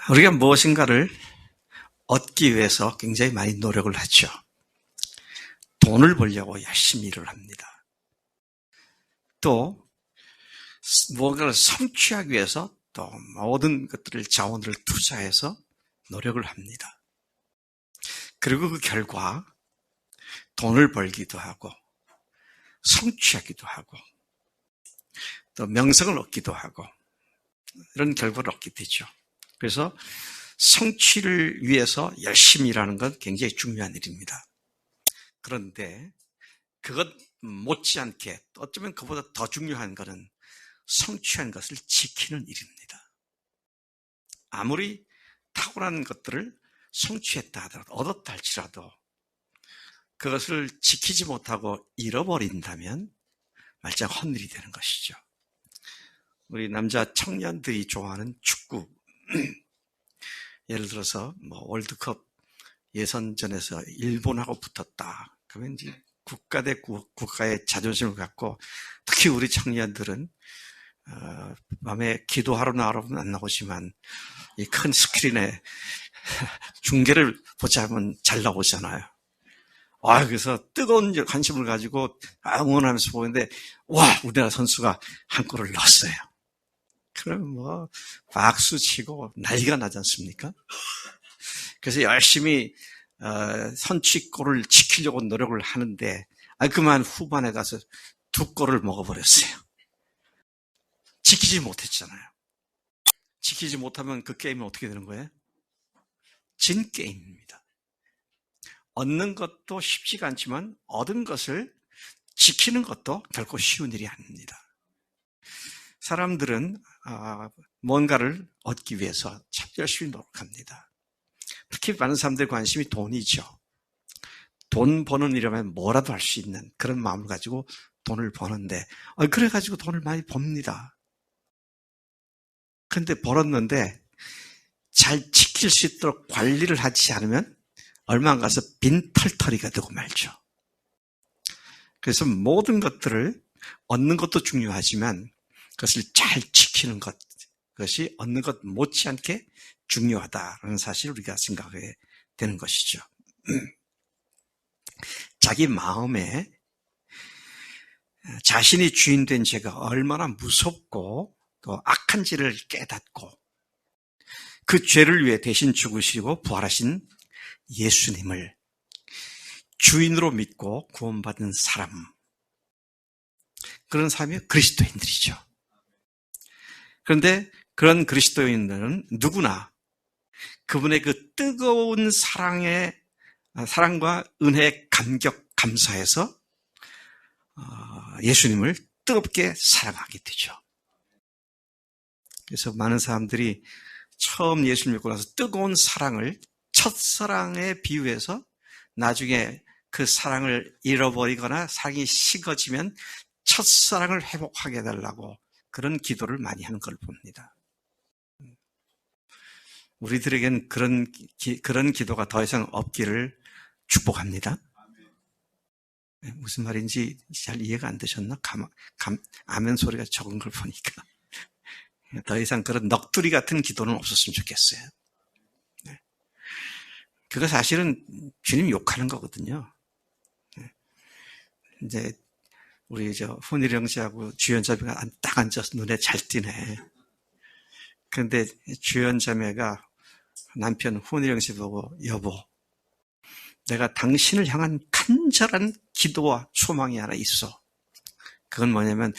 우리가 무엇인가를 얻기 위해서 굉장히 많이 노력을 하죠. 돈을 벌려고 열심히 일을 합니다. 또 무언가를 성취하기 위해서 또 모든 것들을 자원을 투자해서 노력을 합니다. 그리고 그 결과 돈을 벌기도 하고 성취하기도 하고 또 명성을 얻기도 하고 이런 결과를 얻게 되죠. 그래서 성취를 위해서 열심히 일하는 건 굉장히 중요한 일입니다. 그런데 그것 못지않게 어쩌면 그보다 더 중요한 것은 성취한 것을 지키는 일입니다. 아무리 탁월한 것들을 성취했다 하더라도 얻었다 할지라도 그것을 지키지 못하고 잃어버린다면 말짱 헛일이 되는 것이죠. 우리 남자 청년들이 좋아하는 축구 예를 들어서 월드컵 예선전에서 일본하고 붙었다. 그러면 이제 국가 대 국가의 자존심을 갖고 특히 우리 청년들은 밤에 기도하러 나오면 안 나오지만 이 큰 스크린에 중계를 보자면 잘 나오잖아요. 그래서 뜨거운 관심을 가지고 응원하면서 보는데 우리나라 선수가 한 골을 넣었어요. 그럼 박수 치고 난리가 나지 않습니까? 그래서 열심히 선취골을 지키려고 노력을 하는데 그만 후반에 가서 2골을 먹어버렸어요. 지키지 못했잖아요. 지키지 못하면 그 게임은 어떻게 되는 거예요? 진 게임입니다. 얻는 것도 쉽지가 않지만 얻은 것을 지키는 것도 결코 쉬운 일이 아닙니다. 사람들은 뭔가를 얻기 위해서 참 열심히 노력합니다. 특히 많은 사람들의 관심이 돈이죠. 돈 버는 일이라면 뭐라도 할 수 있는 그런 마음을 가지고 돈을 버는데 그래가지고 돈을 많이 법니다. 그런데 벌었는데 잘 지킬 수 있도록 관리를 하지 않으면 얼마 안 가서 빈털터리가 되고 말죠. 그래서 모든 것들을 얻는 것도 중요하지만 그것을 잘 지키는 것, 그것이 얻는 것 못지않게 중요하다라는 사실을 우리가 생각하게 되는 것이죠. 자기 마음에 자신이 주인된 죄가 얼마나 무섭고 또 악한지를 깨닫고 그 죄를 위해 대신 죽으시고 부활하신 예수님을 주인으로 믿고 구원받은 사람, 그런 사람이 그리스도인들이죠. 그런데 그런 그리스도인들은 누구나 그분의 그 뜨거운 사랑과 은혜에 감격, 감사해서 예수님을 뜨겁게 사랑하게 되죠. 그래서 많은 사람들이 처음 예수를 믿고 나서 뜨거운 사랑을 첫사랑에 비유해서 나중에 그 사랑을 잃어버리거나 사랑이 식어지면 첫사랑을 회복하게 해달라고 그런 기도를 많이 하는 걸 봅니다. 우리들에겐 그런 기도가 더 이상 없기를 축복합니다. 무슨 말인지 잘 이해가 안 되셨나? 아멘 소리가 적은 걸 보니까. 더 이상 그런 넋두리 같은 기도는 없었으면 좋겠어요. 그거 사실은 주님 욕하는 거거든요. 이제 우리 훈일영 씨하고 주연자매가 딱 앉아서 눈에 잘 띄네. 그런데 주연자매가 남편 훈일영 씨 보고 여보, 내가 당신을 향한 간절한 기도와 소망이 하나 있어. 그건 뭐냐면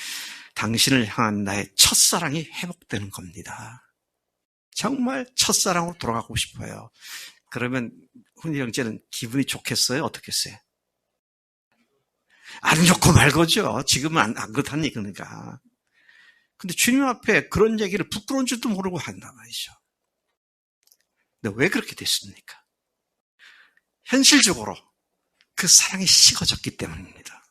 당신을 향한 나의 첫사랑이 회복되는 겁니다. 정말 첫사랑으로 돌아가고 싶어요. 그러면 훈일영 씨는 기분이 좋겠어요? 어떻겠어요? 안 좋고 말고죠. 지금은 안 그렇다니, 그러니까. 근데 주님 앞에 그런 얘기를 부끄러운 줄도 모르고 한단 말이죠. 근데 왜 그렇게 됐습니까? 현실적으로 그 사랑이 식어졌기 때문입니다.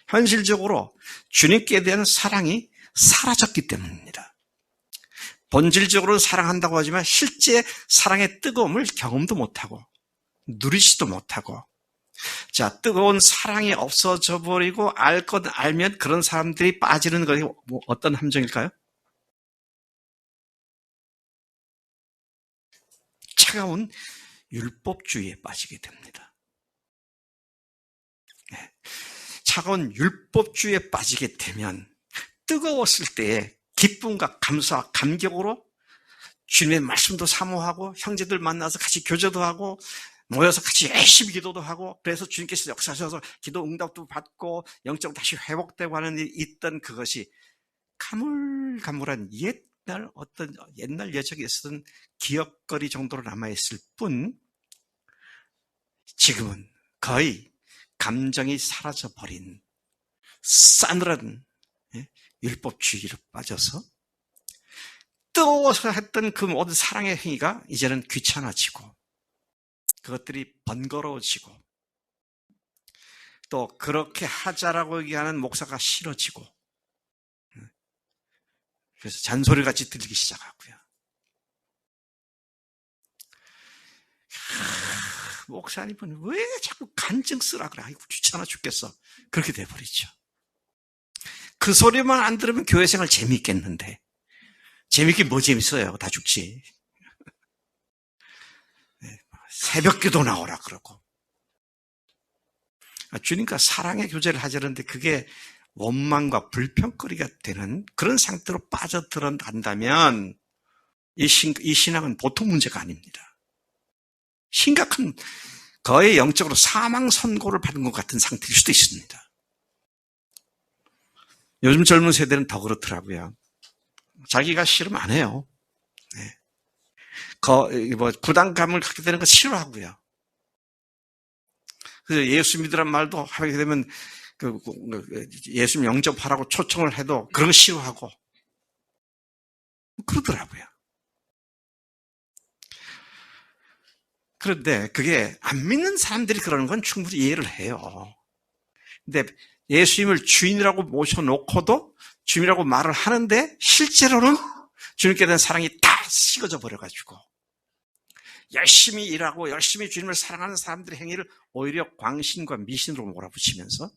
현실적으로 주님께 대한 사랑이 사라졌기 때문입니다. 본질적으로 사랑한다고 하지만 실제 사랑의 뜨거움을 경험도 못하고 누리지도 못하고 뜨거운 사랑이 없어져 버리고 알 것 알면 그런 사람들이 빠지는 것이 어떤 함정일까요? 차가운 율법주의에 빠지게 됩니다. 차가운 율법주의에 빠지게 되면 뜨거웠을 때에 기쁨과 감사와 감격으로 주님의 말씀도 사모하고 형제들 만나서 같이 교제도 하고 모여서 같이 열심히 기도도 하고 그래서 주님께서 역사하셔서 기도 응답도 받고 영적으로 다시 회복되고 하는 일이 있던 그것이 가물가물한 옛날 여적에 있었던 기억거리 정도로 남아있을 뿐 지금은 거의 감정이 사라져버린 싸늘한 율법주의로 빠져서 뜨거워서 했던 그 모든 사랑의 행위가 이제는 귀찮아지고 그것들이 번거로워지고 또 그렇게 하자라고 얘기하는 목사가 싫어지고 그래서 잔소리같이 들리기 시작하고요. 목사님은 왜 자꾸 간증 쓰라 그래? 아이고 귀찮아 죽겠어. 그렇게 돼버리죠. 그 소리만 안 들으면 교회 생활 재미있겠는데 재미있긴 뭐 재밌어요. 다 죽지. 새벽기도 나오라 그러고 주님과 사랑의 교제를 하자는데 그게 원망과 불평거리가 되는 그런 상태로 빠져들어간다면 이 신앙은 보통 문제가 아닙니다. 심각한 거의 영적으로 사망 선고를 받은 것 같은 상태일 수도 있습니다. 요즘 젊은 세대는 더 그렇더라고요. 자기가 싫으면 안 해요. 부담감을 갖게 되는 거 싫어하고요. 그래서 예수 믿으란 말도 하게 되면 예수님 영접하라고 초청을 해도 그런 거 싫어하고 그러더라고요. 그런데 그게 안 믿는 사람들이 그러는 건 충분히 이해를 해요. 근데 예수님을 주인이라고 모셔놓고도 주인이라고 말을 하는데 실제로는 주님께 대한 사랑이 다 식어져 버려가지고 열심히 일하고 열심히 주님을 사랑하는 사람들의 행위를 오히려 광신과 미신으로 몰아붙이면서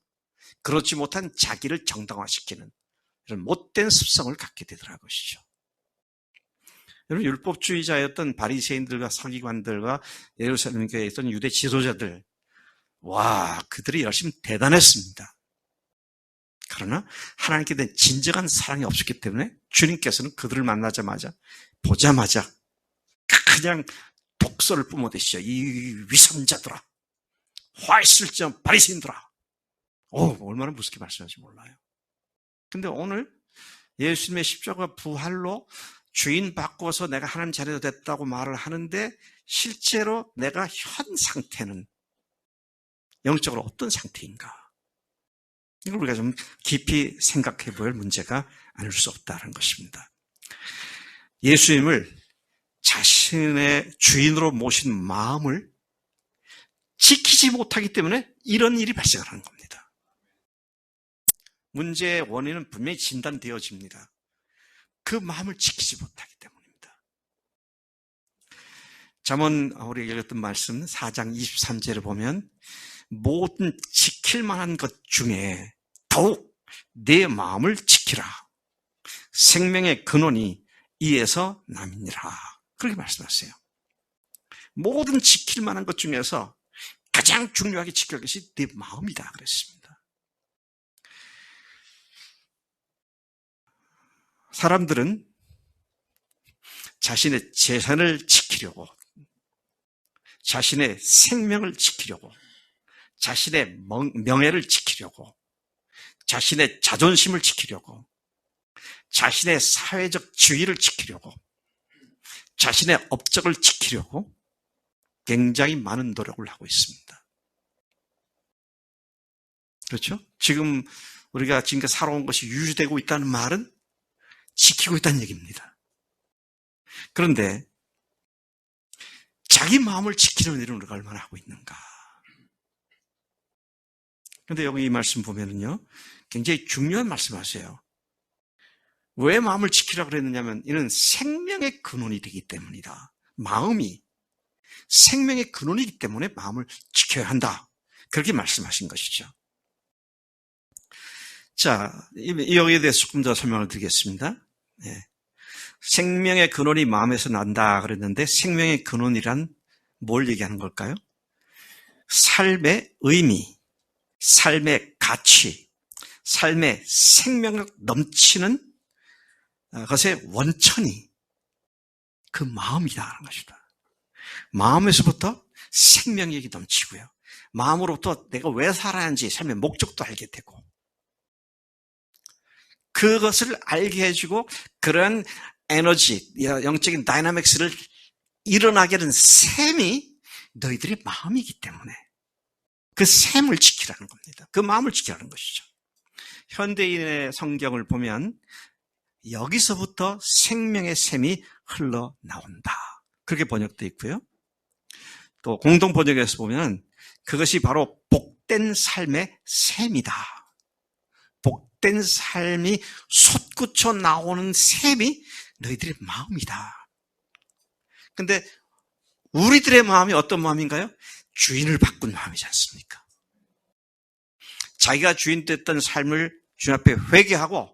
그렇지 못한 자기를 정당화시키는 이런 못된 습성을 갖게 되더라는 것이죠. 여러분 율법주의자였던 바리새인들과 서기관들과 예루살렘 교회에 있던 유대 지도자들 와 그들이 열심히 대단했습니다. 그러나 하나님께 대한 진정한 사랑이 없었기 때문에 주님께서는 그들을 보자마자 그냥 독서를 뿜어대시죠. 이 위선자들아, 화 있을 점 바리새인들아. 얼마나 무섭게 말씀하는지 몰라요. 근데 오늘 예수님의 십자가 부활로 주인 바꿔서 내가 하나님 자녀가 됐다고 말을 하는데 실제로 내가 현 상태는 영적으로 어떤 상태인가? 이걸 우리가 좀 깊이 생각해 볼 문제가 아닐 수 없다는 것입니다. 예수님을 자신의 주인으로 모신 마음을 지키지 못하기 때문에 이런 일이 발생하는 겁니다. 문제의 원인은 분명히 진단되어집니다. 그 마음을 지키지 못하기 때문입니다. 잠언 우리 읽었던 말씀 4장 23절을 보면 모든 지킬 만한 것 중에 더욱 내 마음을 지키라. 생명의 근원이 이에서 남이니라. 그렇게 말씀하세요. 모든 지킬 만한 것 중에서 가장 중요하게 지킬 것이 내 마음이다 그랬습니다. 사람들은 자신의 재산을 지키려고, 자신의 생명을 지키려고, 자신의 명예를 지키려고, 자신의 자존심을 지키려고, 자신의 사회적 지위를 지키려고, 자신의 업적을 지키려고 굉장히 많은 노력을 하고 있습니다. 그렇죠? 지금 우리가 지금까지 살아온 것이 유지되고 있다는 말은 지키고 있다는 얘기입니다. 그런데 자기 마음을 지키는 일은 우리가 얼마나 하고 있는가? 그런데 여기 이 말씀 보면은요, 굉장히 중요한 말씀하세요. 왜 마음을 지키라고 그랬느냐면 이는 생명의 근원이 되기 때문이다. 마음이 생명의 근원이기 때문에 마음을 지켜야 한다. 그렇게 말씀하신 것이죠. 자, 여기에 대해서 조금 더 설명을 드리겠습니다. 네. 생명의 근원이 마음에서 난다 그랬는데 생명의 근원이란 뭘 얘기하는 걸까요? 삶의 의미, 삶의 가치, 삶의 생명력 넘치는 것의 원천이 그 마음이라는 것이다. 마음에서부터 생명력이 넘치고요. 마음으로부터 내가 왜 살아야 하는지 삶의 목적도 알게 되고 그것을 알게 해주고 그런 에너지, 영적인 다이나믹스를 일어나게 하는 셈이 너희들의 마음이기 때문에 그 셈을 지키라는 겁니다. 그 마음을 지키라는 것이죠. 현대인의 성경을 보면 여기서부터 생명의 셈이 흘러나온다. 그렇게 번역되어 있고요. 또 공동 번역에서 보면 그것이 바로 복된 삶의 셈이다. 복된 삶이 솟구쳐 나오는 셈이 너희들의 마음이다. 근데 우리들의 마음이 어떤 마음인가요? 주인을 바꾼 마음이지 않습니까? 자기가 주인 됐던 삶을 주님 앞에 회개하고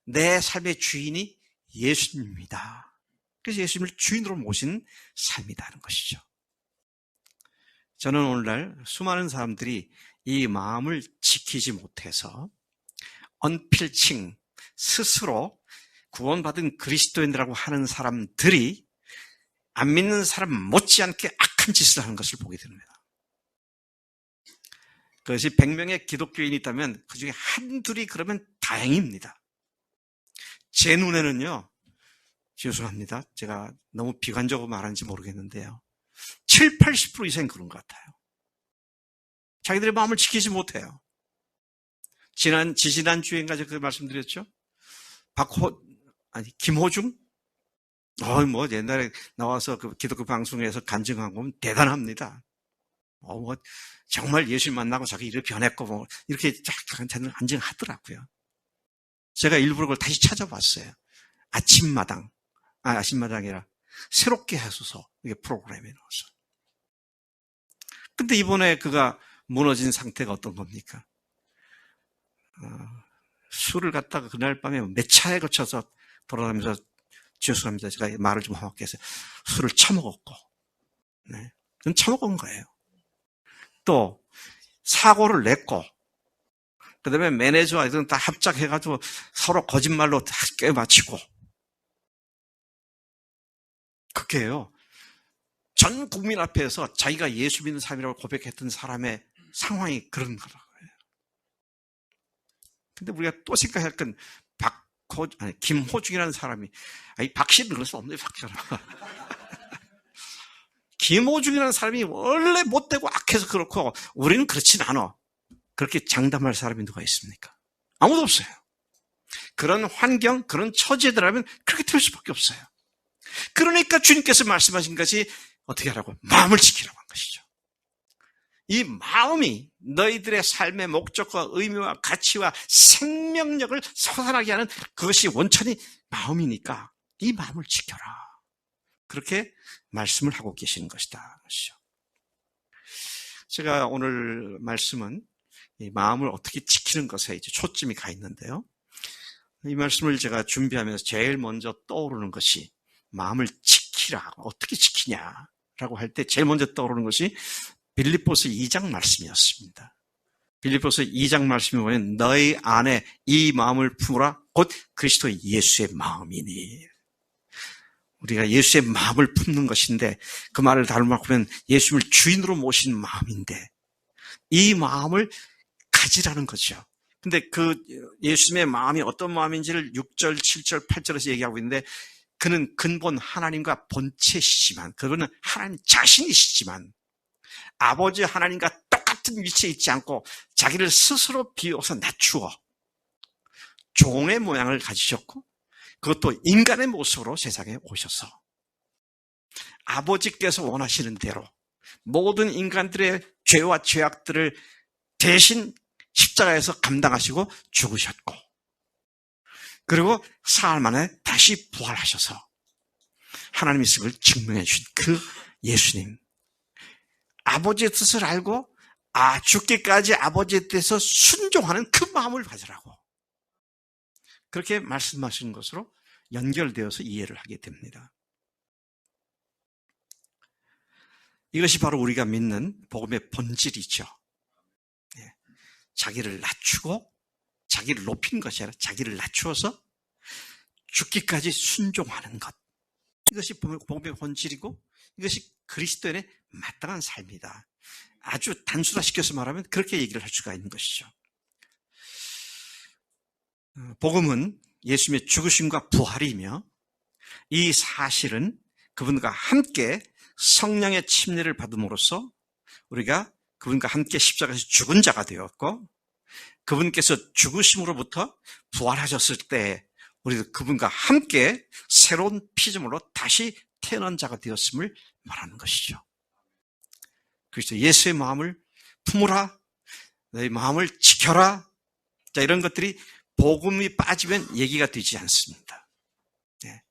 내 삶의 주인이 예수님입니다. 그래서 예수님을 주인으로 모신 삶이라는 것이죠. 저는 오늘날 수많은 사람들이 이 마음을 지키지 못해서 언필칭 스스로 구원받은 그리스도인이라고 하는 사람들이 안 믿는 사람 못지않게 악한 짓을 하는 것을 보게 됩니다. 그것이 100명의 기독교인이 있다면 그중에 한둘이 그러면 다행입니다. 제 눈에는요, 죄송합니다. 제가 너무 비관적으로 말하는지 모르겠는데요. 7, 80% 이상은 그런 것 같아요. 자기들의 마음을 지키지 못해요. 지지난 주에인가 그 말씀드렸죠? 김호중? 옛날에 나와서 그 기독교 방송에서 간증한 건 대단합니다. 정말 예수 만나고 자기 일을 변했고, 이렇게 쫙 간증하더라고요. 제가 일부러 그걸 다시 찾아봤어요. 아침마당이 아니라 새롭게 하소서, 이게 프로그램에 넣어서. 근데 이번에 그가 무너진 상태가 어떤 겁니까? 술을 갖다가 그날 밤에 몇 차에 거쳐서 돌아다니면서 죄송합니다. 제가 말을 좀 험하게 해서 술을 처먹었고, 네. 그건 처먹은 거예요. 또 사고를 냈고, 그 다음에 매니저와 이런 다 합작해가지고 서로 거짓말로 다 꿰맞히고, 그게요. 전 국민 앞에서 자기가 예수 믿는 사람이라고 고백했던 사람의 상황이 그런 거라고요. 근데 우리가 또 생각할 건 김호중이라는 사람이, 박씨는 그럴 수 없네요, 박씨는. 김호중이라는 사람이 원래 못되고 악해서 그렇고, 우리는 그렇진 않아. 그렇게 장담할 사람이 누가 있습니까? 아무도 없어요. 그런 환경, 그런 처지들하면 그렇게 될 수밖에 없어요. 그러니까 주님께서 말씀하신 것이 어떻게 하라고? 마음을 지키라고 한 것이죠. 이 마음이 너희들의 삶의 목적과 의미와 가치와 생명력을 솟아나게 하는 그것이 원천이 마음이니까 이 마음을 지켜라. 그렇게 말씀을 하고 계시는 것이다. 제가 오늘 말씀은 이 마음을 어떻게 지키는 것에 이제 초점이 가 있는데요. 이 말씀을 제가 준비하면서 제일 먼저 떠오르는 것이 마음을 지키라. 어떻게 지키냐라고 할 때 제일 먼저 떠오르는 것이 빌립보서 2장 말씀이었습니다. 빌립보서 2장 말씀에 보면 너희 안에 이 마음을 품으라 곧 그리스도 예수의 마음이니. 우리가 예수의 마음을 품는 것인데 그 말을 다른 말로 하면 예수님을 주인으로 모신 마음인데 이 마음을 가지라는 거죠. 근데 그 예수님의 마음이 어떤 마음인지를 6절, 7절, 8절에서 얘기하고 있는데 그는 근본 하나님과 본체시지만 그분은 하나님 자신이시지만 아버지 하나님과 똑같은 위치에 있지 않고 자기를 스스로 비워서 낮추어 종의 모양을 가지셨고 그것도 인간의 모습으로 세상에 오셔서 아버지께서 원하시는 대로 모든 인간들의 죄와 죄악들을 대신 십자가에서 감당하시고 죽으셨고 그리고 사흘 만에 다시 부활하셔서 하나님의 뜻을 증명해 주신 그 예수님, 아버지의 뜻을 알고 죽기까지 아버지의 뜻에서 순종하는 그 마음을 가지라고 그렇게 말씀하신 것으로 연결되어서 이해를 하게 됩니다. 이것이 바로 우리가 믿는 복음의 본질이죠. 자기를 낮추고 자기를 높인 것이 아니라 자기를 낮추어서 죽기까지 순종하는 것. 이것이 복음의 본질이고 이것이 그리스도인의 마땅한 삶이다. 아주 단순화시켜서 말하면 그렇게 얘기를 할 수가 있는 것이죠. 복음은 예수님의 죽으심과 부활이며 이 사실은 그분과 함께 성령의 침례를 받음으로써 우리가 그분과 함께 십자가에서 죽은 자가 되었고 그분께서 죽으심으로부터 부활하셨을 때 우리도 그분과 함께 새로운 피조물로 다시 태어난 자가 되었음을 말하는 것이죠. 그래서 예수의 마음을 품으라, 너의 마음을 지켜라. 자, 이런 것들이 복음이 빠지면 얘기가 되지 않습니다. 네.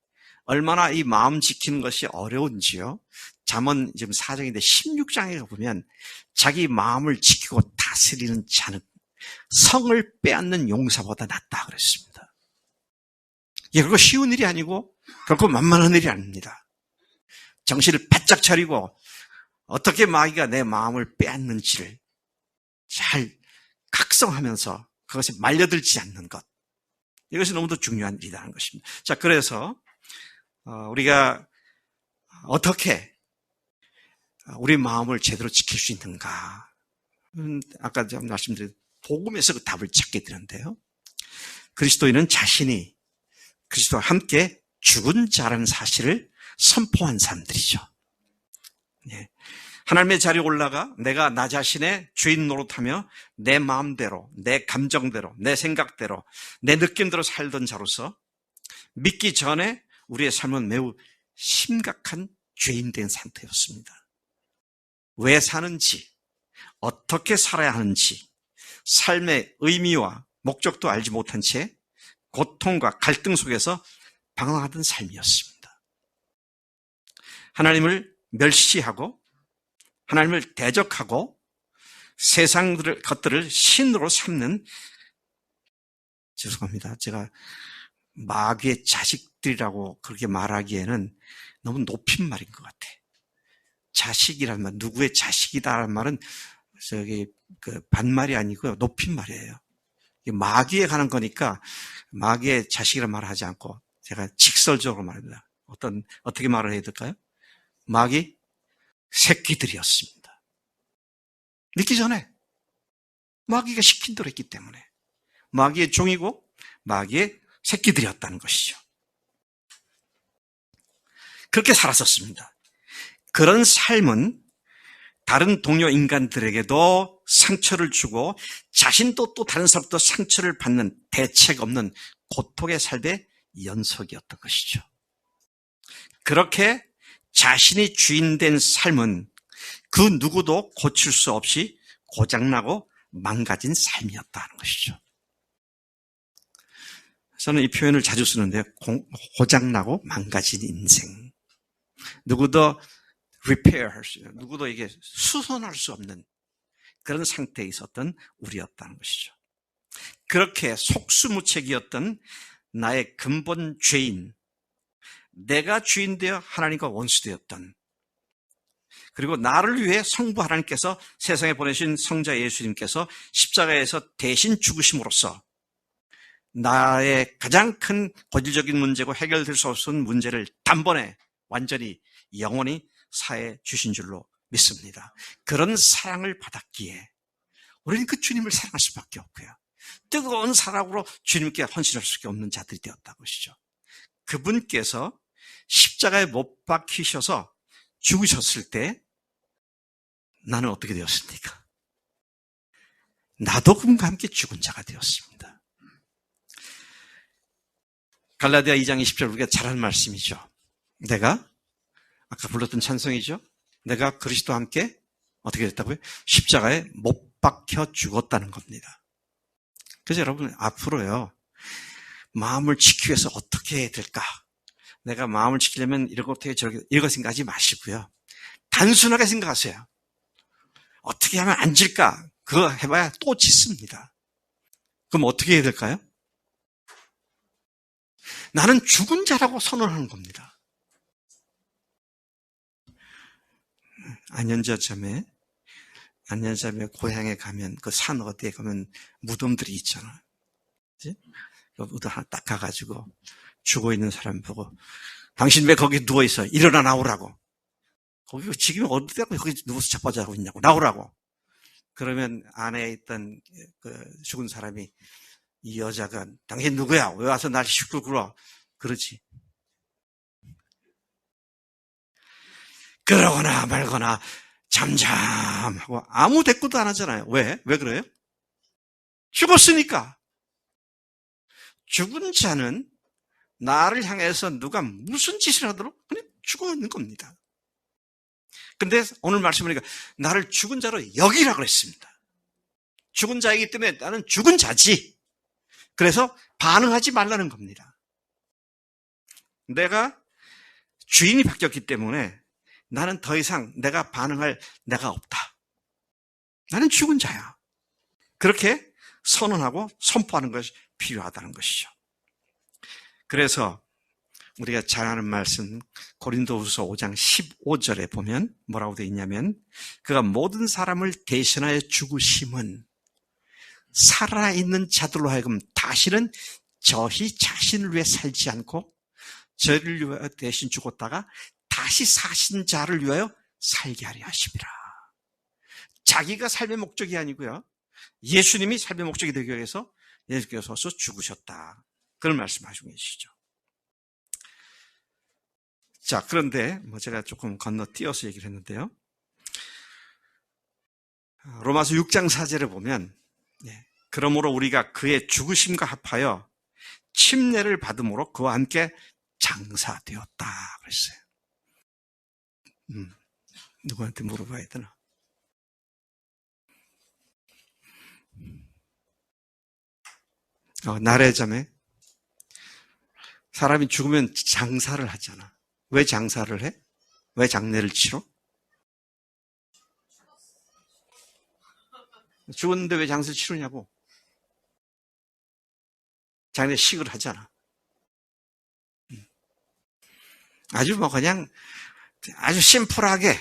얼마나 이 마음 지키는 것이 어려운지요. 잠언 지금 4장인데 16장에 보면 자기 마음을 지키고 다스리는 자는 성을 빼앗는 용사보다 낫다 그랬습니다. 이게 그거 쉬운 일이 아니고 결코 만만한 일이 아닙니다. 정신을 바짝 차리고 어떻게 마귀가 내 마음을 빼앗는지를 잘 각성하면서 그것에 말려들지 않는 것. 이것이 너무도 중요한 일이라는 것입니다. 자, 그래서 우리가 어떻게 우리 마음을 제대로 지킬 수 있는가. 아까 제가 말씀드린 복음에서 그 답을 찾게 되는데요. 그리스도인은 자신이 그리스도와 함께 죽은 자라는 사실을 선포한 사람들이죠. 예. 하나님의 자리에 올라가 내가 나 자신의 주인 노릇하며 내 마음대로, 내 감정대로, 내 생각대로, 내 느낌대로 살던 자로서 믿기 전에 우리의 삶은 매우 심각한 죄인된 상태였습니다. 왜 사는지, 어떻게 살아야 하는지, 삶의 의미와 목적도 알지 못한 채 고통과 갈등 속에서 방황하던 삶이었습니다. 하나님을 멸시하고 하나님을 대적하고 세상 것들을 신으로 삼는, 죄송합니다. 제가 마귀의 자식들이라고 그렇게 말하기에는 너무 높인 말인 것 같아. 자식이라는 말, 누구의 자식이다라는 말은 반말이 아니고요. 높인 말이에요. 마귀에 관한 거니까 마귀의 자식이라는 말을 하지 않고 제가 직설적으로 말합니다. 어떻게 말을 해야 될까요? 마귀 새끼들이었습니다. 믿기 전에 마귀가 시킨 대로 했기 때문에 마귀의 종이고 마귀의 새끼들이었다는 것이죠. 그렇게 살았었습니다. 그런 삶은 다른 동료 인간들에게도 상처를 주고 자신도 또 다른 사람도 상처를 받는 대책 없는 고통의 삶의 연속이었던 것이죠. 그렇게 자신이 주인된 삶은 그 누구도 고칠 수 없이 고장나고 망가진 삶이었다는 것이죠. 저는 이 표현을 자주 쓰는데 고장나고 망가진 인생. 누구도 리페어할 수 있는, 누구도 이게 수선할 수 없는 그런 상태에 있었던 우리였다는 것이죠. 그렇게 속수무책이었던 나의 근본 죄인, 내가 주인 되어 하나님과 원수되었던, 그리고 나를 위해 성부 하나님께서 세상에 보내신 성자 예수님께서 십자가에서 대신 죽으심으로써 나의 가장 큰 고질적인 문제고 해결될 수 없는 문제를 단번에 완전히 영원히 사해 주신 줄로 믿습니다. 그런 사랑을 받았기에 우리는 그 주님을 사랑할 수밖에 없고요. 뜨거운 사랑으로 주님께 헌신할 수밖에 없는 자들이 되었다는 것이죠. 그분께서 십자가에 못 박히셔서 죽으셨을 때 나는 어떻게 되었습니까? 나도 그분과 함께 죽은 자가 되었습니다. 갈라디아 2장 20절 우리가 잘 아는 말씀이죠. 내가 아까 불렀던 찬송이죠. 내가 그리스도와 함께 어떻게 됐다고요? 십자가에 못 박혀 죽었다는 겁니다. 그래서 여러분 앞으로요. 마음을 지키기 위해서 어떻게 해야 될까? 내가 마음을 지키려면 이렇게 저렇게 이거 생각하지 마시고요. 단순하게 생각하세요. 어떻게 하면 안 질까? 그거 해봐야 또 짓습니다. 그럼 어떻게 해야 될까요? 나는 죽은 자라고 선언하는 겁니다. 안현자점에 고향에 가면 그 산 어디에 가면 무덤들이 있잖아. 그치? 그 무덤 하나 딱 가가지고 죽어 있는 사람 보고 당신 왜 거기 누워 있어? 일어나 나오라고. 거기 지금 어디다가 거기 누워서 자빠자고 있냐고. 나오라고. 그러면 안에 있던 그 죽은 사람이 이 여자가 당신 누구야? 왜 와서 날 시끄러워? 그러지. 그러거나 말거나 잠잠하고 아무 대꾸도 안 하잖아요. 왜? 왜 그래요? 죽었으니까. 죽은 자는 나를 향해서 누가 무슨 짓을 하도록 그냥 죽어 있는 겁니다. 근데 오늘 말씀을 보니까 나를 죽은 자로 여기라고 그랬습니다. 죽은 자이기 때문에 나는 죽은 자지. 그래서 반응하지 말라는 겁니다. 내가 주인이 바뀌었기 때문에 나는 더 이상 내가 반응할 내가 없다. 나는 죽은 자야. 그렇게 선언하고 선포하는 것이 필요하다는 것이죠. 그래서 우리가 잘 아는 말씀 고린도후서 5장 15절에 보면 뭐라고 되어 있냐면 그가 모든 사람을 대신하여 죽으심은 살아있는 자들로 하여금 다시는 저희 자신을 위해 살지 않고 저희를 위하여 대신 죽었다가 다시 사신 자를 위하여 살게 하려 하심이라. 자기가 삶의 목적이 아니고요. 예수님이 삶의 목적이 되기 위해서 예수께서 죽으셨다. 그런 말씀하시고 계시죠. 자, 그런데 제가 조금 건너뛰어서 얘기를 했는데요. 로마서 6장 4절에 보면 그러므로 우리가 그의 죽으심과 합하여 침례를 받음으로 그와 함께 장사되었다 그랬어요. 누구한테 물어봐야 되나? 나래점에 사람이 죽으면 장사를 하잖아. 왜 장사를 해? 왜 장례를 치러? 죽었는데 왜 장사를 치르냐고. 장례식을 하잖아. 아주 그냥 아주 심플하게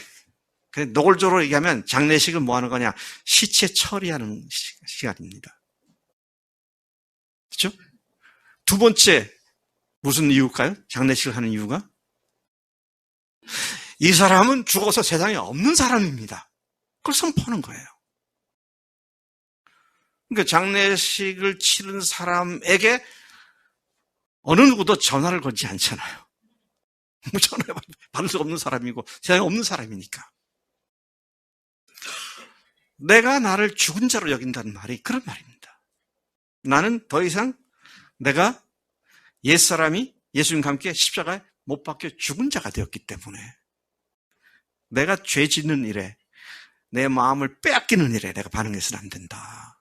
그냥 노골적으로 얘기하면 장례식은 뭐 하는 거냐? 시체 처리하는 시간입니다. 그렇죠? 두 번째 무슨 이유일까요? 장례식을 하는 이유가? 이 사람은 죽어서 세상에 없는 사람입니다. 그걸 선포하는 거예요. 그러니까 장례식을 치른 사람에게 어느 누구도 전화를 걸지 않잖아요. 전화 받을 수 없는 사람이고 세상에 없는 사람이니까. 내가 나를 죽은 자로 여긴다는 말이 그런 말입니다. 나는 더 이상 내가 옛사람이 예수님과 함께 십자가에 못 박혀 죽은 자가 되었기 때문에 내가 죄 짓는 일에 내 마음을 빼앗기는 일에 내가 반응해서는 안 된다.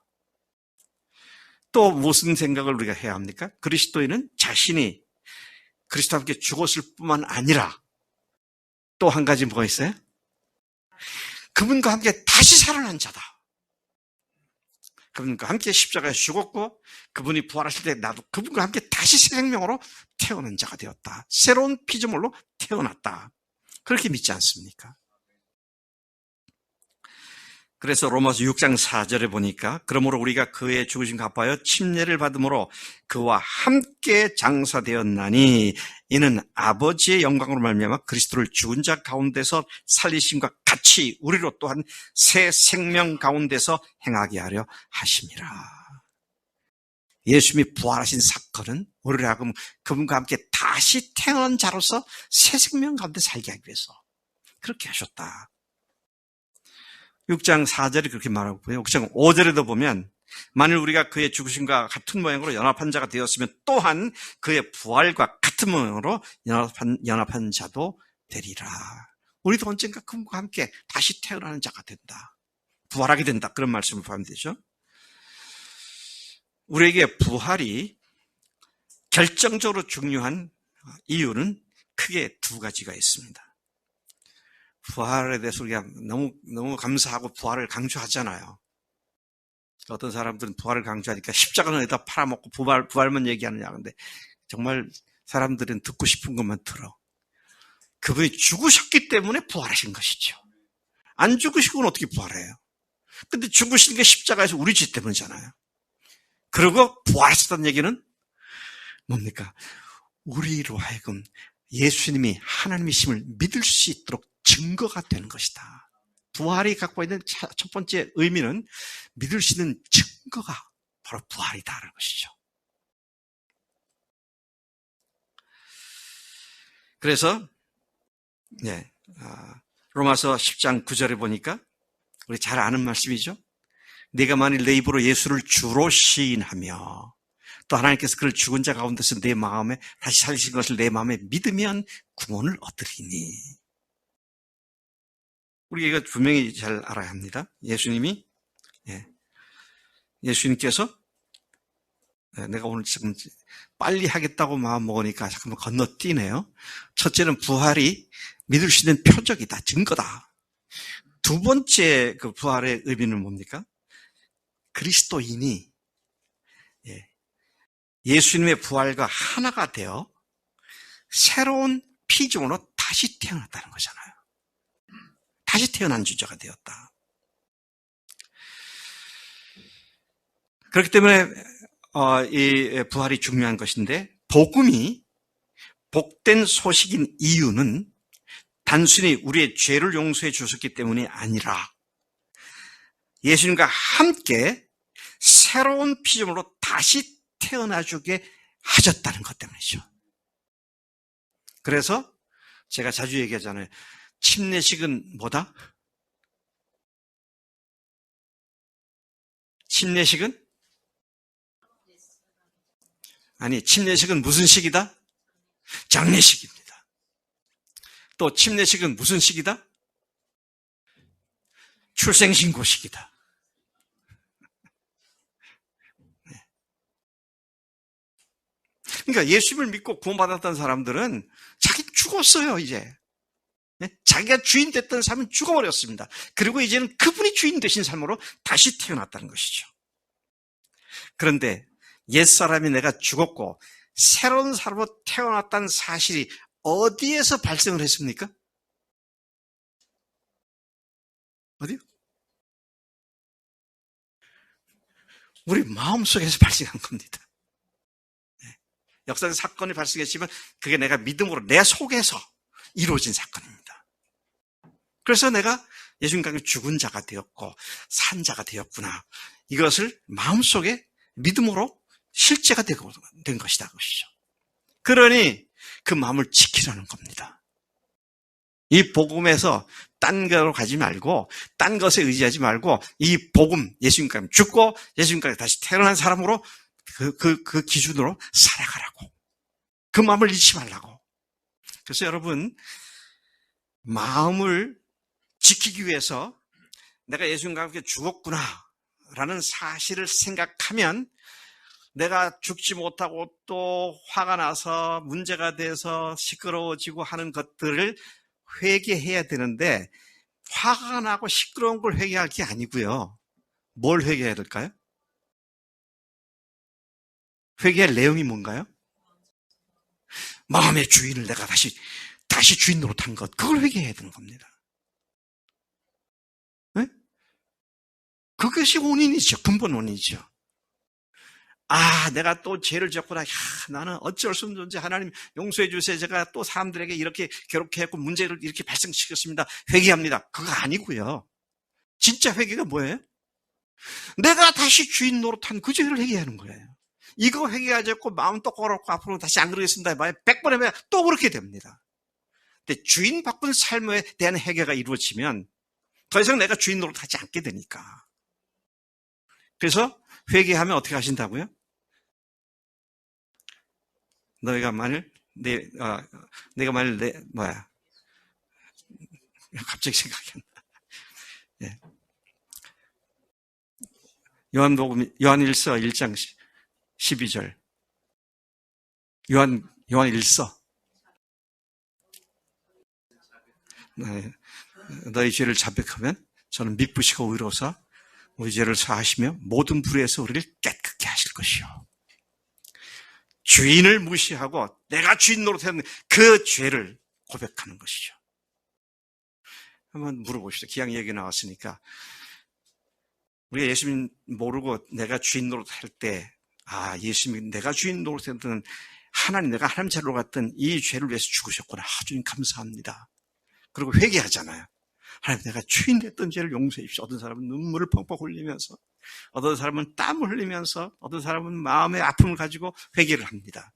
또 무슨 생각을 우리가 해야 합니까? 그리스도인은 자신이 그리스도와 함께 죽었을 뿐만 아니라 또 한 가지 뭐가 있어요? 그분과 함께 다시 살아난 자다. 그분과 함께 십자가에 죽었고 그분이 부활하실 때 나도 그분과 함께 다시 새 생명으로 태어난 자가 되었다. 새로운 피조물로 태어났다. 그렇게 믿지 않습니까? 그래서 로마서 6장 4절에 보니까 그러므로 우리가 그의 죽으심과 합하여 침례를 받음으로 그와 함께 장사되었나니 이는 아버지의 영광으로 말미암아 그리스도를 죽은 자 가운데서 살리심과 같이 우리로 또한 새 생명 가운데서 행하게 하려 하심이라. 예수님이 부활하신 사건은 우리를 하여금 그분과 함께 다시 태어난 자로서 새 생명 가운데 살게 하기 위해서 그렇게 하셨다. 6장 4절이 그렇게 말하고 있고요. 6장 5절에도 보면 만일 우리가 그의 죽으심과 같은 모양으로 연합한 자가 되었으면 또한 그의 부활과 같은 모양으로 연합한 자도 되리라. 우리도 언젠가 그분과 함께 다시 태어나는 자가 된다. 부활하게 된다. 그런 말씀을 보면 되죠. 우리에게 부활이 결정적으로 중요한 이유는 크게 두 가지가 있습니다. 부활에 대해서 우리가 너무 감사하고 부활을 강조하잖아요. 어떤 사람들은 부활을 강조하니까 십자가는 어디다 팔아먹고 부활만 얘기하느냐. 근데 정말 사람들은 듣고 싶은 것만 들어. 그분이 죽으셨기 때문에 부활하신 것이죠. 안 죽으시고는 어떻게 부활해요? 근데 죽으신 게 십자가에서 우리 죄 때문이잖아요. 그리고 부활하셨다는 얘기는 뭡니까? 우리로 하여금 예수님이 하나님이심을 믿을 수 있도록 증거가 되는 것이다. 부활이 갖고 있는 첫 번째 의미는 믿을 수 있는 증거가 바로 부활이다라는 것이죠. 그래서 로마서 10장 9절에 보니까 우리 잘 아는 말씀이죠. 네가 만일 내 입으로 예수를 주로 시인하며 또 하나님께서 그를 죽은 자 가운데서 내 마음에 다시 살리신 것을 내 마음에 믿으면 구원을 얻으리니. 우리 이거 분명히 잘 알아야 합니다. 예수님께서 내가 오늘 지금 빨리 하겠다고 마음 먹으니까 잠깐만 건너뛰네요. 첫째는 부활이 믿을 수 있는 표적이다, 증거다. 두 번째 그 부활의 의미는 뭡니까? 그리스도인이 예수님의 부활과 하나가 되어 새로운 피조물로 다시 태어났다는 거잖아요. 다시 태어난 주자가 되었다. 그렇기 때문에 이 부활이 중요한 것인데, 복음이 복된 소식인 이유는 단순히 우리의 죄를 용서해 주셨기 때문이 아니라 예수님과 함께 새로운 피조물로 다시 태어나주게 하셨다는 것 때문이죠. 그래서 제가 자주 얘기하잖아요. 침례식은 뭐다? 침례식은 무슨 식이다? 장례식입니다. 또 침례식은 무슨 식이다? 출생신고식이다. 그러니까 예수님을 믿고 구원받았던 사람들은 자기 죽었어요, 이제. 자기가 주인 됐던 삶은 죽어버렸습니다. 그리고 이제는 그분이 주인 되신 삶으로 다시 태어났다는 것이죠. 그런데 옛사람이 내가 죽었고 새로운 사람으로 태어났다는 사실이 어디에서 발생을 했습니까? 어디요? 우리 마음속에서 발생한 겁니다. 역사적 사건이 발생했지만 그게 내가 믿음으로 내 속에서 이루어진 사건입니다. 그래서 내가 예수님과 함께 죽은 자가 되었고 산 자가 되었구나. 이것을 마음속에 믿음으로 실제가 된 것이다. 그것이죠. 그러니 그 마음을 지키라는 겁니다. 이 복음에서 딴 거로 가지 말고 딴 것에 의지하지 말고 이 복음, 예수님과 함께 죽고 예수님과 함께 다시 태어난 사람으로 그 기준으로 살아가라고. 그 마음을 잃지 말라고. 그래서 여러분, 마음을 지키기 위해서 내가 예수님과 함께 죽었구나 라는 사실을 생각하면 내가 죽지 못하고 또 화가 나서 문제가 돼서 시끄러워지고 하는 것들을 회개해야 되는데, 화가 나고 시끄러운 걸 회개할 게 아니고요. 뭘 회개해야 될까요? 회개할 내용이 뭔가요? 마음의 주인을 내가 다시 주인 노릇한 것, 그걸 회개해야 되는 겁니다. 네? 그것이 원인이죠. 근본 원인이죠. 내가 또 죄를 지었구나. 나는 어쩔 수 없는 존재. 하나님 용서해 주세요. 제가 또 사람들에게 이렇게 괴롭게 했고 문제를 이렇게 발생시켰습니다. 회개합니다. 그거 아니고요. 진짜 회개가 뭐예요? 내가 다시 주인 노릇한 그 죄를 회개하는 거예요. 이거 회개하지 않고 마음 똑바로 놓고 앞으로 다시 안 그러겠습니다. 100번 해봐야 또 그렇게 됩니다. 근데 주인 바꾼 삶에 대한 회개가 이루어지면 더 이상 내가 주인 노릇하지 않게 되니까. 그래서 회개하면 어떻게 하신다고요? 내가 만일 갑자기 생각이 안 나. 예. 요한일서 1장 12절. 요한일서. 너희 죄를 자백하면 저는 미쁘시고 의로워서 우리 죄를 사하시며 모든 불의에서 우리를 깨끗게 하실 것이요. 주인을 무시하고 내가 주인 노릇하는 그 죄를 고백하는 것이죠. 한번 물어보시죠. 기왕 얘기 나왔으니까. 우리가 예수님 모르고 내가 주인 노릇할 때, 예수님이 내가 주인 노릇했던 내가 하나님 자리로 갔던 이 죄를 위해서 죽으셨구나. 주님 감사합니다. 그리고 회개하잖아요. 하나님, 내가 주인 됐던 죄를 용서해 주십시오. 어떤 사람은 눈물을 펑펑 흘리면서, 어떤 사람은 땀을 흘리면서, 어떤 사람은 마음의 아픔을 가지고 회개를 합니다.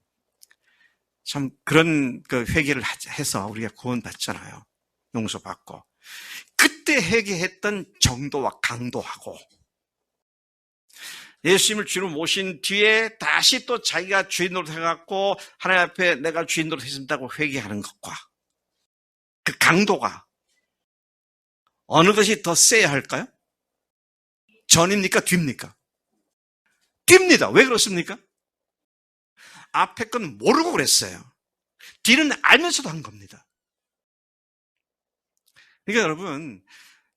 참 그런 회개를 해서 우리가 구원받잖아요. 용서받고. 그때 회개했던 정도와 강도하고, 예수님을 주로 모신 뒤에 다시 또 자기가 주인 노릇해갖고 하나님 앞에 내가 주인 노릇했습니다고 회개하는 것과 그 강도가 어느 것이 더 세야 할까요? 전입니까? 뒤입니까? 뒤입니다. 왜 그렇습니까? 앞에 건 모르고 그랬어요. 뒤는 알면서도 한 겁니다. 그러니까 여러분,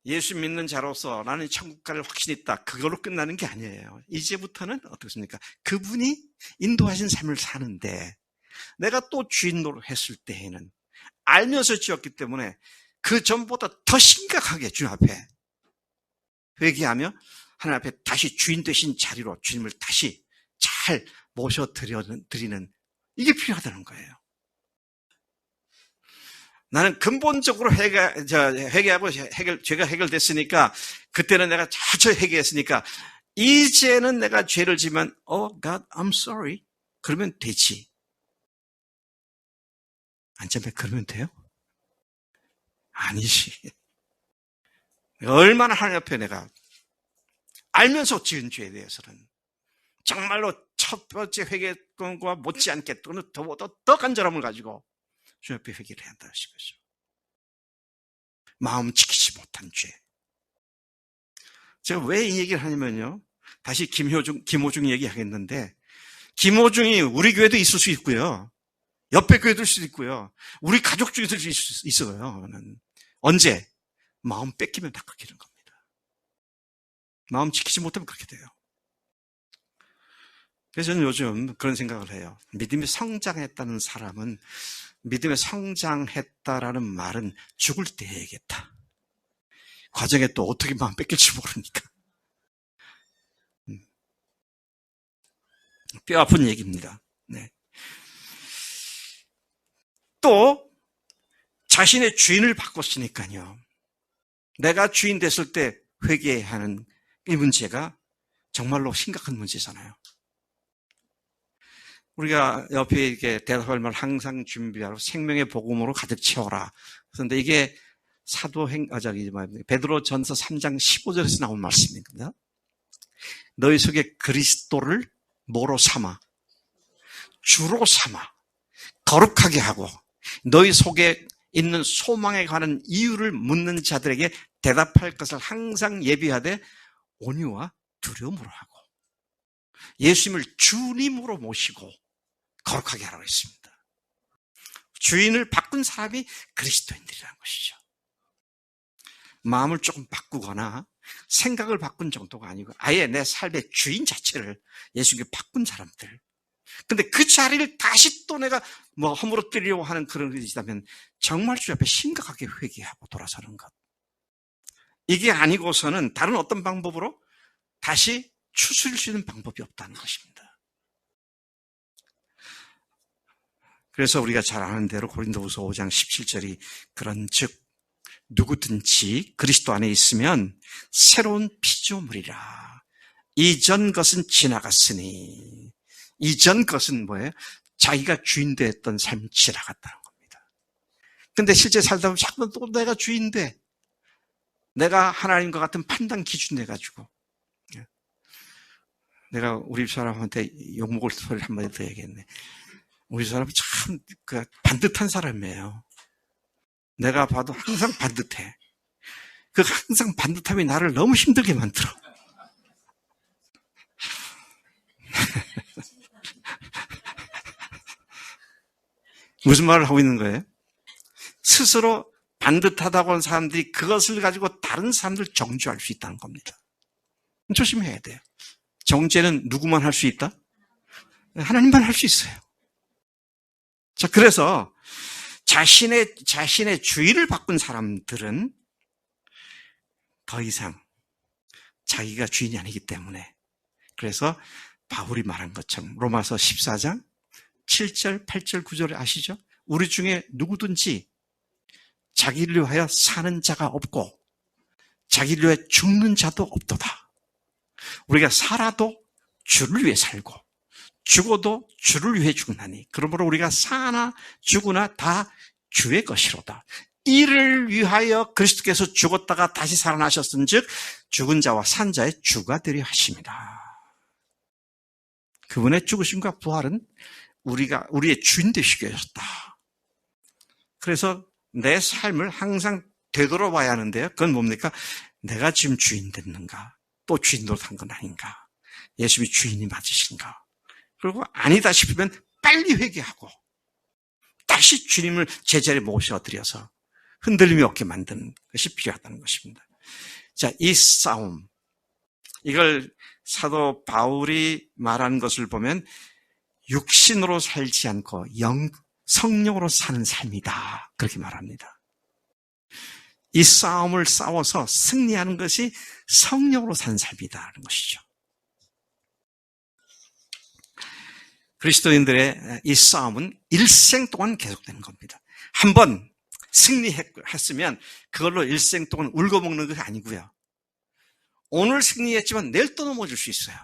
예수 믿는 자로서 나는 천국 갈 확신이 있다. 그걸로 끝나는 게 아니에요. 이제부터는 어떻습니까? 그분이 인도하신 삶을 사는데 내가 또 주인 노릇했을 때에는 알면서 지었기 때문에 그 전보다 더 심각하게 주님 앞에 회개하며 하나님 앞에 다시 주인 되신 자리로 주님을 다시 잘 모셔드리는 이게 필요하다는 거예요. 나는 근본적으로 회개하고 죄가 해결됐으니까 그때는 내가 잘 회개했으니까 이제는 내가 죄를 지면 God, I'm sorry. 그러면 되지. 안전벨 그러면 돼요? 아니지. 얼마나 하나님 앞에 내가 알면서 지은 죄에 대해서는 정말로 첫 번째 회개권과 못지않게 또는 더 간절함을 가지고 주님 앞에 회개를 해야 한다는 것이죠. 마음 지키지 못한 죄. 제가 왜 이 얘기를 하냐면요. 다시 김호중 얘기하겠는데, 김호중이 우리 교회도 있을 수 있고요. 옆에 교회도 있을 수 있고요. 우리 가족 중에도 있을 수 있어요. 언제? 마음 뺏기면 다 그렇게 되는 겁니다. 마음 지키지 못하면 그렇게 돼요. 그래서 저는 요즘 그런 생각을 해요. 믿음이 성장했다는 사람은 믿음에 성장했다라는 말은 죽을 때 해야겠다. 과정에 또 어떻게 마음 뺏길지 모르니까. 뼈 아픈 얘기입니다. 네. 또 자신의 주인을 바꿨으니까요. 내가 주인 됐을 때 회개해야 하는 이 문제가 정말로 심각한 문제잖아요. 우리가 옆에 이렇게 대답할 말 항상 준비하고 생명의 복음으로 가득 채워라. 그런데 이게 베드로전서 3장 15절에서 나온 말씀입니다. 너희 속에 그리스도를 뭐로 삼아? 주로 삼아 거룩하게 하고 너희 속에 있는 소망에 관한 이유를 묻는 자들에게 대답할 것을 항상 예비하되 온유와 두려움으로 하고 예수님을 주님으로 모시고 거룩하게 하라고 했습니다. 주인을 바꾼 사람이 그리스도인들이라는 것이죠. 마음을 조금 바꾸거나 생각을 바꾼 정도가 아니고 아예 내 삶의 주인 자체를 예수님께 바꾼 사람들. 근데 그 자리를 다시 또 내가 허물어뜨리려고 하는 그런 것이 있다면 정말 주 앞에 심각하게 회개하고 돌아서는 것. 이게 아니고서는 다른 어떤 방법으로 다시 추스릴 수 있는 방법이 없다는 것입니다. 그래서 우리가 잘 아는 대로 고린도후서 5장 17절이 그런즉 누구든지 그리스도 안에 있으면 새로운 피조물이라. 이전 것은 지나갔으니. 이전 것은 뭐예요? 자기가 주인 되었던 삶이 지나갔다는 겁니다. 근데 실제 살다 보면 자꾸 또 내가 주인 돼. 내가 하나님과 같은 판단 기준 내가지고. 내가 우리 사람한테 욕먹을 소리를 한마디 더 얘기했네. 우리 사람은 참 반듯한 사람이에요. 내가 봐도 항상 반듯해. 그 항상 반듯함이 나를 너무 힘들게 만들어. 무슨 말을 하고 있는 거예요? 스스로 반듯하다고 하는 사람들이 그것을 가지고 다른 사람들 정죄할 수 있다는 겁니다. 조심해야 돼요. 정죄는 누구만 할 수 있다? 하나님만 할 수 있어요. 자, 그래서 자신의 주의를 바꾼 사람들은 더 이상 자기가 주인이 아니기 때문에, 그래서 바울이 말한 것처럼 로마서 14장 7절, 8절, 9절을 아시죠? 우리 중에 누구든지 자기를 위하여 사는 자가 없고 자기를 위해 죽는 자도 없도다. 우리가 살아도 주를 위해 살고 죽어도 주를 위해 죽나니 그러므로 우리가 사나 죽으나 다 주의 것이로다. 이를 위하여 그리스도께서 죽었다가 다시 살아나셨은즉 죽은 자와 산 자의 주가 되려 하심이라. 그분의 죽으심과 부활은 우리의 주인 되시게 하셨다. 그래서 내 삶을 항상 되돌아봐야 하는데요. 그건 뭡니까? 내가 지금 주인 됐는가? 또 주인 노릇한 건 아닌가? 예수님이 주인이 맞으신가? 그리고 아니다 싶으면 빨리 회개하고 다시 주님을 제자리에 모셔드려서 흔들림이 없게 만드는 것이 필요하다는 것입니다. 자, 이 싸움, 이걸 사도 바울이 말한 것을 보면 육신으로 살지 않고 성령으로 사는 삶이다, 그렇게 말합니다. 이 싸움을 싸워서 승리하는 것이 성령으로 사는 삶이다라는 것이죠. 그리스도인들의 이 싸움은 일생 동안 계속되는 겁니다. 한번 승리했으면 그걸로 일생 동안 울고먹는 것이 아니고요. 오늘 승리했지만 내일 또 넘어질 수 있어요.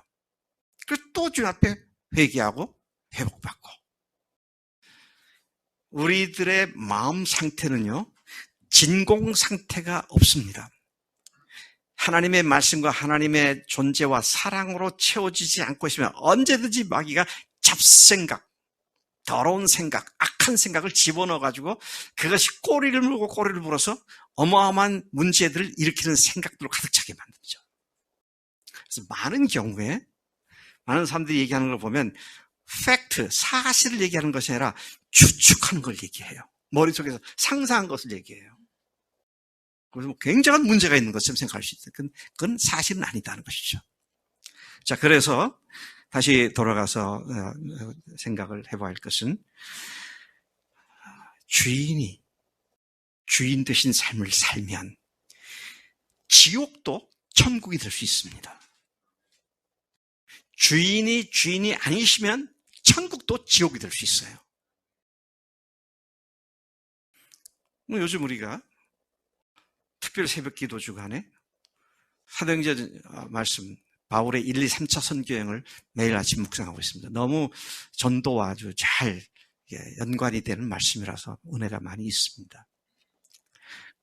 그래서 또 주님 앞에 회개하고 회복받고. 우리들의 마음 상태는요, 진공 상태가 없습니다. 하나님의 말씀과 하나님의 존재와 사랑으로 채워지지 않고 있으면 언제든지 마귀가 잡생각, 더러운 생각, 악한 생각을 집어넣어가지고 그것이 꼬리를 물어서 어마어마한 문제들을 일으키는 생각들로 가득 차게 만들죠. 그래서 많은 경우에 많은 사람들이 얘기하는 걸 보면 팩트, 사실을 얘기하는 것이 아니라 추측하는 걸 얘기해요. 머릿속에서 상상한 것을 얘기해요. 그래서 굉장한 문제가 있는 것처럼 생각할 수 있어요. 그건 사실은 아니다는 것이죠. 자, 그래서 다시 돌아가서 생각을 해봐야 할 것은 주인 되신 삶을 살면 지옥도 천국이 될 수 있습니다. 주인이 아니시면 천국도 지옥이 될 수 있어요. 요즘 우리가 특별 새벽 기도 주간에 사도행전 말씀 바울의 1, 2, 3차 선교행을 매일 아침 묵상하고 있습니다. 너무 전도와 아주 잘 연관이 되는 말씀이라서 은혜가 많이 있습니다.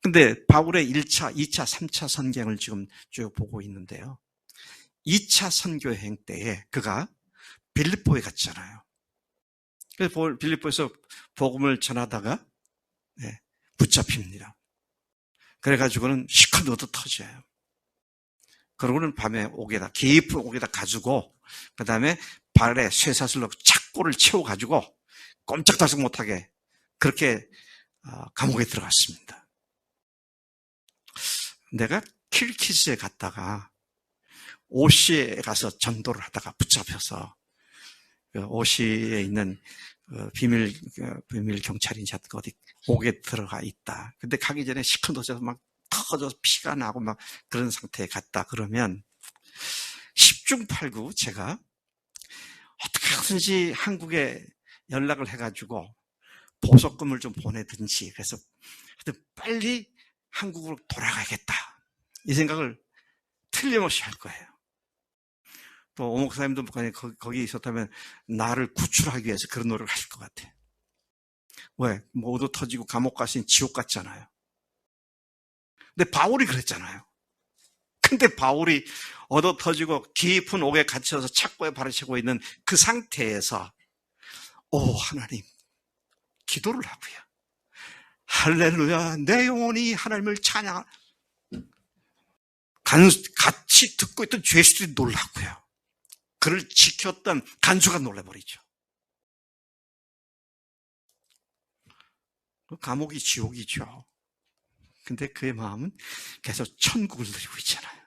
근데 바울의 1차, 2차, 3차 선교행을 지금 쭉 보고 있는데요. 2차 선교행 때에 그가 빌립보에 갔잖아요. 그래서 빌립보에서 복음을 전하다가 붙잡힙니다. 그래가지고는 시큰둥도 터져요. 그러고는 밤에 깊은 옥에다 가지고, 그 다음에 발에 쇠사슬로 착고를 채워가지고 꼼짝달싹 못하게 그렇게 감옥에 들어갔습니다. 내가 킬키스에 갔다가 오시에 가서 전도를 하다가 붙잡혀서 오시에 있는 비밀 경찰인지 어디 옥에 들어가 있다. 근데 가기 전에 시큰둥해서 막 터져서 피가 나고 막 그런 상태에 갔다 그러면 10중 8구 제가 어떻게 하든지 한국에 연락을 해가지고 보석금을 좀 보내든지 그래서 빨리 한국으로 돌아가야겠다 이 생각을 틀림없이 할 거예요. 또 오 목사님도 거기 있었다면 나를 구출하기 위해서 그런 노력을 하실 것 같아. 왜? 모두 터지고 감옥 가신 지옥 같잖아요. 근데 바울이 그랬잖아요. 근데 바울이 얻어 터지고 깊은 옥에 갇혀서 착고에 발을 채고 있는 그 상태에서 하나님 기도를 하고요. 할렐루야 내 영혼이 하나님을 찬양. 같이 듣고 있던 죄수들이 놀라고요. 그를 지켰던 간수가 놀라버리죠. 감옥이 지옥이죠. 근데 그의 마음은 계속 천국을 누리고 있잖아요.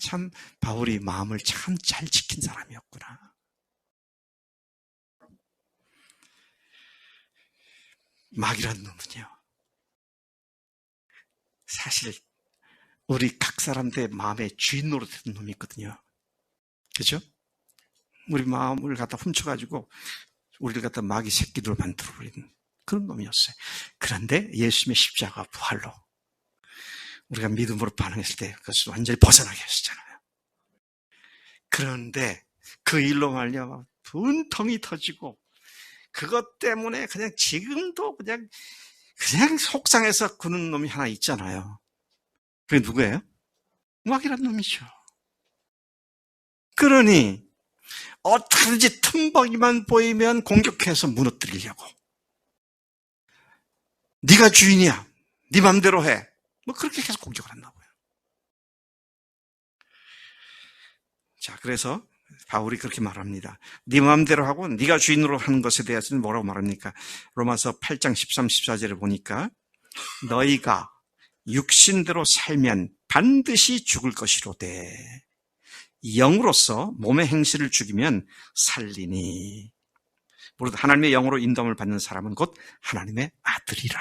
참 바울이 마음을 참 잘 지킨 사람이었구나. 마귀란 놈은요, 사실 우리 각 사람들의 마음의 주인 노릇했던 놈이 있거든요. 그죠? 우리 마음을 갖다 훔쳐가지고 우리를 갖다 마귀 새끼들로 만들어버리는 그런 놈이었어요. 그런데 예수님의 십자가 부활로 우리가 믿음으로 반응했을 때 그것을 완전히 벗어나게 하셨잖아요. 그런데 그 일로 말미암아 분통이 터지고 그것 때문에 그냥 지금도 그냥 속상해서 구는 놈이 하나 있잖아요. 그게 누구예요? 마귀란 놈이죠. 그러니 어떻게든지 틈벅이만 보이면 공격해서 무너뜨리려고. 네가 주인이야. 네 맘대로 해. 뭐 그렇게 계속 공격을 한다고요. 자, 그래서 바울이 그렇게 말합니다. 네 마음대로 하고 네가 주인으로 하는 것에 대해서는 뭐라고 말합니까? 로마서 8장 13, 14절을 보니까 너희가 육신대로 살면 반드시 죽을 것이로되 영으로서 몸의 행실을 죽이면 살리니. 무릇 하나님의 영으로 인도함을 받는 사람은 곧 하나님의 아들이라.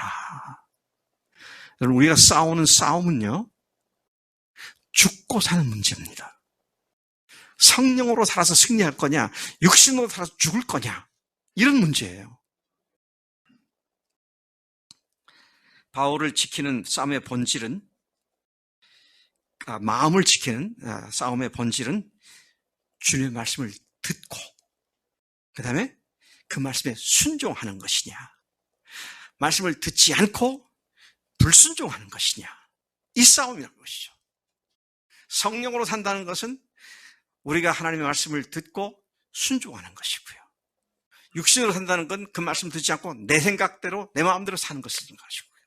여러분, 우리가 싸우는 싸움은요, 죽고 사는 문제입니다. 성령으로 살아서 승리할 거냐, 육신으로 살아서 죽을 거냐, 이런 문제예요. 바울을 지키는 싸움의 본질은, 마음을 지키는 싸움의 본질은 주님의 말씀을 듣고 그 다음에 그 말씀에 순종하는 것이냐, 말씀을 듣지 않고 불순종하는 것이냐, 이 싸움이라는 것이죠. 성령으로 산다는 것은 우리가 하나님의 말씀을 듣고 순종하는 것이고요. 육신으로 산다는 건 그 말씀 듣지 않고 내 생각대로 내 마음대로 사는 것인 것이고요.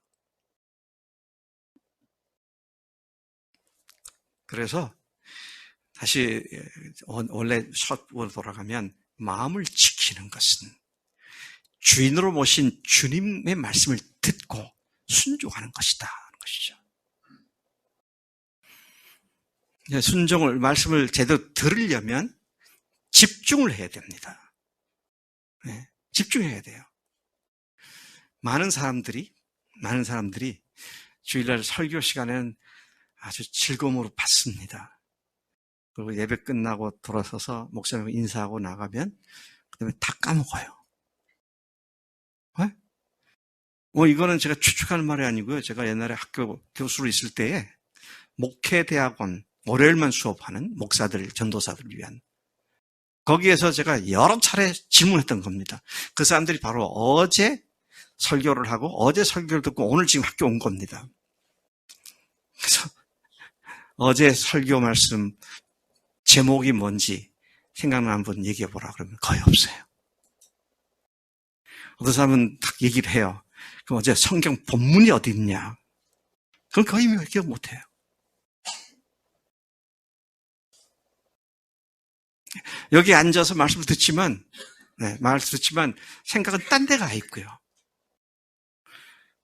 그래서 다시 원래 첫 돌아가면 마음을 지키는 것은 주인으로 모신 주님의 말씀을 듣고 순종하는 것이다 하는 것이죠. 순종을, 말씀을 제대로 들으려면 집중을 해야 됩니다. 네, 집중해야 돼요. 많은 사람들이 주일날 설교 시간에는 아주 즐거움으로 받습니다. 그리고 예배 끝나고 돌아서서 목사님 인사하고 나가면 그다음에 다 까먹어요. 네? 이거는 제가 추측하는 말이 아니고요. 제가 옛날에 학교 교수로 있을 때에 목회대학원 월요일만 수업하는 목사들, 전도사들을 위한 거기에서 제가 여러 차례 질문했던 겁니다. 그 사람들이 바로 어제 설교를 하고 어제 설교를 듣고 오늘 지금 학교 온 겁니다. 그래서 어제 설교 말씀 제목이 뭔지 생각나는 분 얘기해보라 그러면 거의 없어요. 어떤 사람은 딱 얘기를 해요. 그럼 어제 성경 본문이 어디 있냐? 그건 거의 기억 못해요. 여기 앉아서 말씀을 듣지만 생각은 딴 데 가 있고요.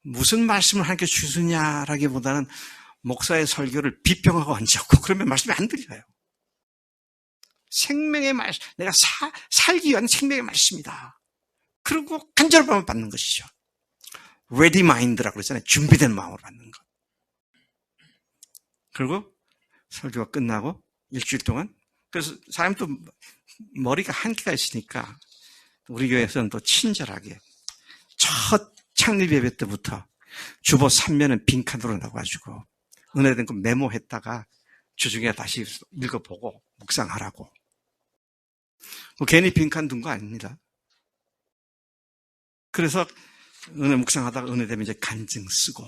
무슨 말씀을 하나님께 주시냐라기보다는 목사의 설교를 비평하고 앉았고 그러면 말씀이 안 들려요. 생명의 말씀, 내가 살기 위한 생명의 말씀이다. 그리고 간절함을 받는 것이죠. ready mind라고 그러잖아요. 준비된 마음으로 받는 것. 그리고 설교가 끝나고 일주일 동안, 그래서 사람도 머리가 한계가 있으니까 우리 교회에서는 또 친절하게 첫 창립 예배 때부터 주보 3면은 빈칸으로 나와가지고 은혜된 거 메모했다가 주중에 다시 읽어보고 묵상하라고. 괜히 빈칸 둔 거 아닙니다. 그래서 은혜 묵상하다가 은혜되면 이제 간증 쓰고,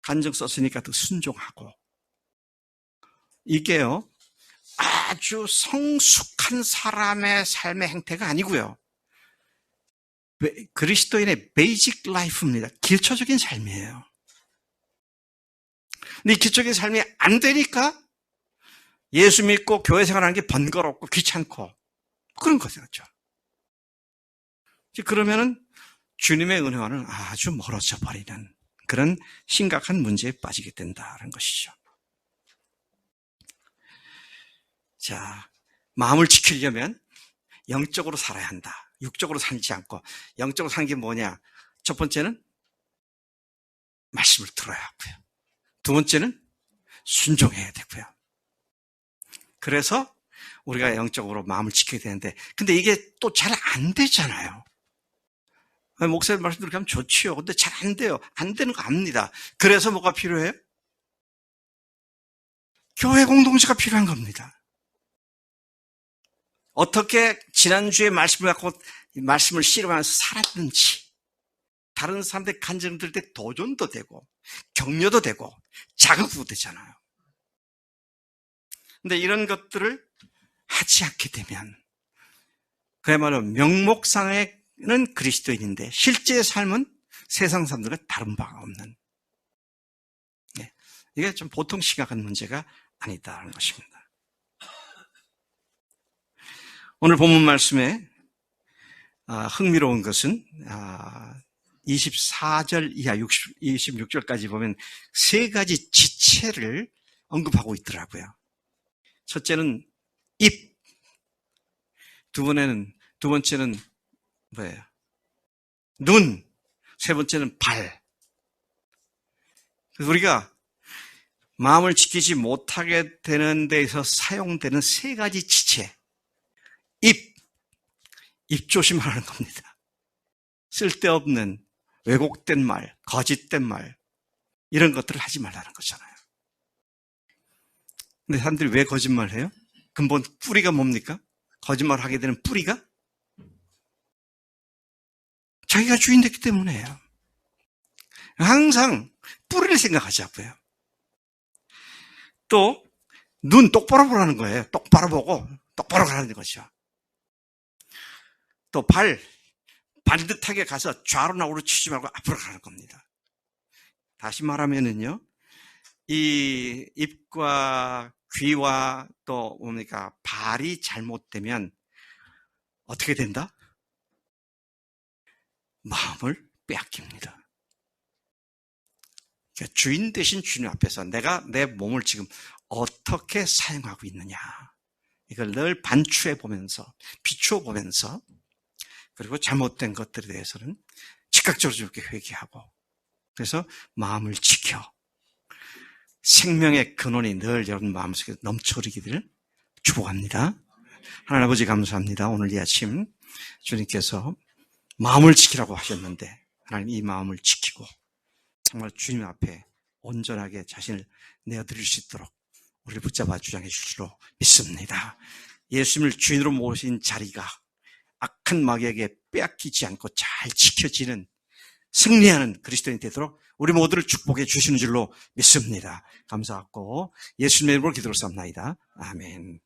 간증 썼으니까 또 순종하고. 이게요, 아주 성숙한 사람의 삶의 행태가 아니고요. 그리스도인의 베이직 라이프입니다. 기초적인 삶이에요. 근데 이 기초적인 삶이 안 되니까 예수 믿고 교회 생활하는 게 번거롭고 귀찮고 그런 거죠. 그러면은 주님의 은혜와는 아주 멀어져 버리는 그런 심각한 문제에 빠지게 된다는 것이죠. 자, 마음을 지키려면 영적으로 살아야 한다. 육적으로 살지 않고. 영적으로 사는 게 뭐냐? 첫 번째는 말씀을 들어야 하고요. 두 번째는 순종해야 되고요. 그래서 우리가 영적으로 마음을 지켜야 되는데, 근데 이게 또 잘 안 되잖아요. 목사님 말씀 들으면 좋지요. 근데 잘 안 돼요. 안 되는 거 압니다. 그래서 뭐가 필요해요? 교회 공동체가 필요한 겁니다. 어떻게 지난주에 말씀을 갖고 말씀을 씨름하면서 살았는지, 다른 사람들 간증들 때 도전도 되고 격려도 되고 자극도 되잖아요. 근데 이런 것들을 하지 않게 되면 그야말로 명목상에는 그리스도인인데 실제의 삶은 세상 사람들과 다른 바가 없는, 이게 좀 보통 심각한 문제가 아니다라는 것입니다. 오늘 본문 말씀에 흥미로운 것은 24절 이하 26절까지 보면 세 가지 지체를 언급하고 있더라고요. 첫째는 입, 두 번째는 뭐예요? 눈, 세 번째는 발. 그래서 우리가 마음을 지키지 못하게 되는 데에서 사용되는 세 가지 지체. 입 조심하라는 겁니다. 쓸데없는 왜곡된 말, 거짓된 말, 이런 것들을 하지 말라는 거잖아요. 근데 사람들이 왜 거짓말을 해요? 근본 뿌리가 뭡니까? 거짓말을 하게 되는 뿌리가 자기가 주인 됐기 때문에요. 항상 뿌리를 생각하자고요. 또 눈 똑바로 보라는 거예요. 똑바로 보고 똑바로 가라는 거죠. 또 발, 반듯하게 가서 좌로나 우로 치지 말고 앞으로 가는 겁니다. 다시 말하면은요, 이 입과 귀와 또 뭡니까 발이 잘못되면 어떻게 된다? 마음을 빼앗깁니다. 그러니까 주인 대신 주인 앞에서 내가 내 몸을 지금 어떻게 사용하고 있느냐, 이걸 늘 반추해 보면서 비추어 보면서, 그리고 잘못된 것들에 대해서는 즉각적으로 이렇게 회개하고, 그래서 마음을 지켜 생명의 근원이 늘 여러분 마음속에 넘쳐흐르기를 축복합니다. 하나님 아버지 감사합니다. 오늘 이 아침 주님께서 마음을 지키라고 하셨는데 하나님 이 마음을 지키고 정말 주님 앞에 온전하게 자신을 내어드릴 수 있도록 우리를 붙잡아 주장해 주시기로 믿습니다. 예수님을 주인으로 모신 자리가 악한 마귀에게 빼앗기지 않고 잘 지켜지는 승리하는 그리스도인이 되도록 우리 모두를 축복해 주시는 줄로 믿습니다. 감사하고 예수님의 이름으로 기도를 쌉나이다. 아멘.